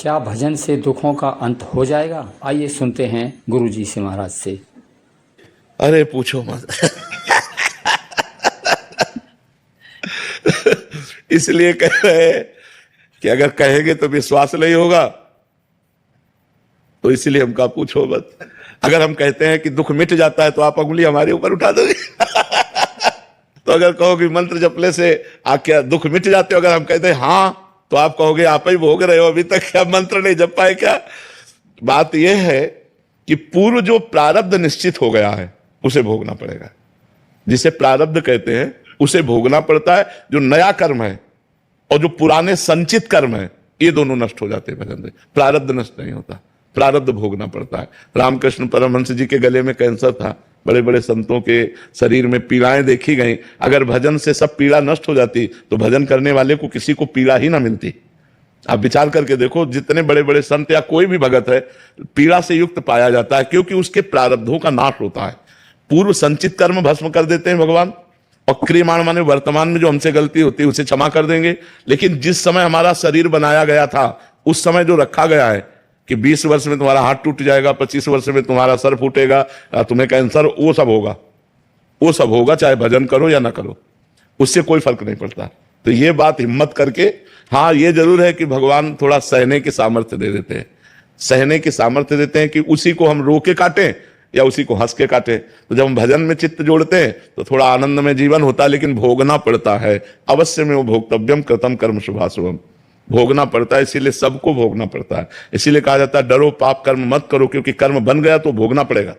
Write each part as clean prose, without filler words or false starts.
क्या भजन से दुखों का अंत हो जाएगा? आइए सुनते हैं गुरुजी से, महाराज से। अरे पूछो मत। इसलिए कह रहे हैं कि अगर कहेंगे तो विश्वास नहीं होगा, तो इसलिए हम कहा पूछो मत। अगर हम कहते हैं कि दुख मिट जाता है तो आप अंगुली हमारे ऊपर उठा दोगे। तो अगर कहोगे मंत्र जपने से क्या दुख मिट जाते हो, अगर हम कहते हैं हाँ, तो आप कहोगे आप ही भोग रहे हो, अभी तक क्या मंत्र नहीं जप पाए क्या? बात यह है कि पूर्व जो प्रारब्ध निश्चित हो गया है उसे भोगना पड़ेगा। जिसे प्रारब्ध कहते हैं उसे भोगना पड़ता है। जो नया कर्म है और जो पुराने संचित कर्म है, ये दोनों नष्ट हो जाते हैं भजन से। प्रारब्ध नष्ट नहीं होता, प्रारब्ध भोगना पड़ता है। रामकृष्ण परमहंस जी के गले में कैंसर था, बड़े बड़े संतों के शरीर में पीड़ाएं देखी गई। अगर भजन से सब पीड़ा नष्ट हो जाती तो भजन करने वाले को किसी को पीड़ा ही ना मिलती। आप विचार करके देखो, जितने बड़े बड़े संत या कोई भी भगत है, पीड़ा से युक्त पाया जाता है, क्योंकि उसके प्रारब्धों का नाश होता है। पूर्व संचित कर्म भस्म कर देते हैं भगवान, और क्रियमाण माने वर्तमान में जो हमसे गलती होती है उसे क्षमा कर देंगे। लेकिन जिस समय हमारा शरीर बनाया गया था, उस समय जो रखा गया है कि 20 वर्ष में तुम्हारा हाथ टूट जाएगा, 25 वर्ष में तुम्हारा सर फूटेगा, तुम्हें कैंसर, वो सब होगा, वो सब होगा, चाहे भजन करो या ना करो, उससे कोई फर्क नहीं पड़ता। तो ये बात हिम्मत करके, हाँ ये जरूर है कि भगवान थोड़ा सहने की सामर्थ्य दे देते हैं, सहने की सामर्थ्य देते हैं कि उसी को हम रो के काटें या उसी को हंस के काटें। तो जब हम भजन में चित्त जोड़ते हैं तो थोड़ा आनंद में जीवन होता है, लेकिन भोगना पड़ता है। अवश्य में वो भोक्तव्यम कृतम कर्म शुभाशुभम, भोगना पड़ता है। इसीलिए सबको भोगना पड़ता है। इसीलिए कहा जाता है डरो पाप कर्म मत करो, क्योंकि कर्म बन गया तो भोगना पड़ेगा।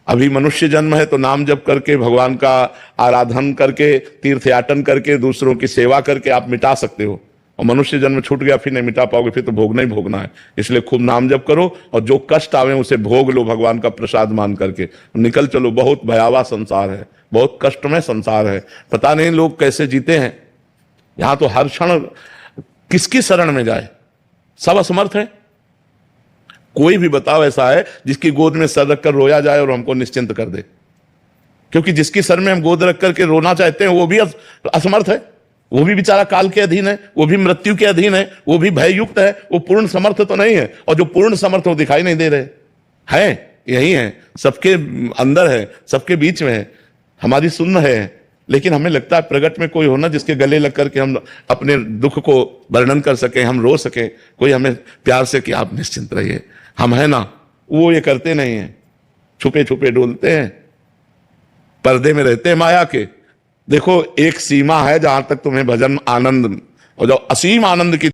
अभी मनुष्य जन्म है तो नाम जप करके, भगवान का आराधन करके, तीर्थयाटन करके, दूसरों की सेवा करके आप मिटा सकते हो। और मनुष्य जन्म छूट गया फिर नहीं मिटा पाओगे, फिर तो भोगना ही भोगना है। इसलिए खूब नाम जप करो और जो कष्ट आवे उसे भोग लो, भगवान का प्रसाद मान करके निकल चलो। बहुत भयावह संसार है, बहुत कष्टमय संसार है। पता नहीं लोग कैसे जीते हैं। यहां तो हर क्षण किसकी शरण में जाए, सब असमर्थ है। कोई भी बताओ ऐसा है जिसकी गोद में सर रखकर रोया जाए और हमको निश्चिंत कर दे? क्योंकि जिसकी सर में हम गोद रख करके रोना चाहते हैं वो भी असमर्थ है, वो भी बेचारा काल के अधीन है, वो भी मृत्यु के अधीन है, वो भी भययुक्त है, वो पूर्ण समर्थ तो नहीं है। और जो पूर्ण समर्थ वो दिखाई नहीं दे रहे हैं, यही है, सबके अंदर है, सबके बीच में है, हमारी सुन्न है। लेकिन हमें लगता है प्रगट में कोई होना जिसके गले लग करके हम अपने दुख को वर्णन कर सके, हम रो सके, कोई हमें प्यार से कि आप निश्चिंत रहिए, हम है ना। वो ये करते नहीं है, छुपे छुपे डोलते हैं, पर्दे में रहते हैं माया के। देखो एक सीमा है जहां तक तुम्हें भजन आनंद, और जो असीम आनंद की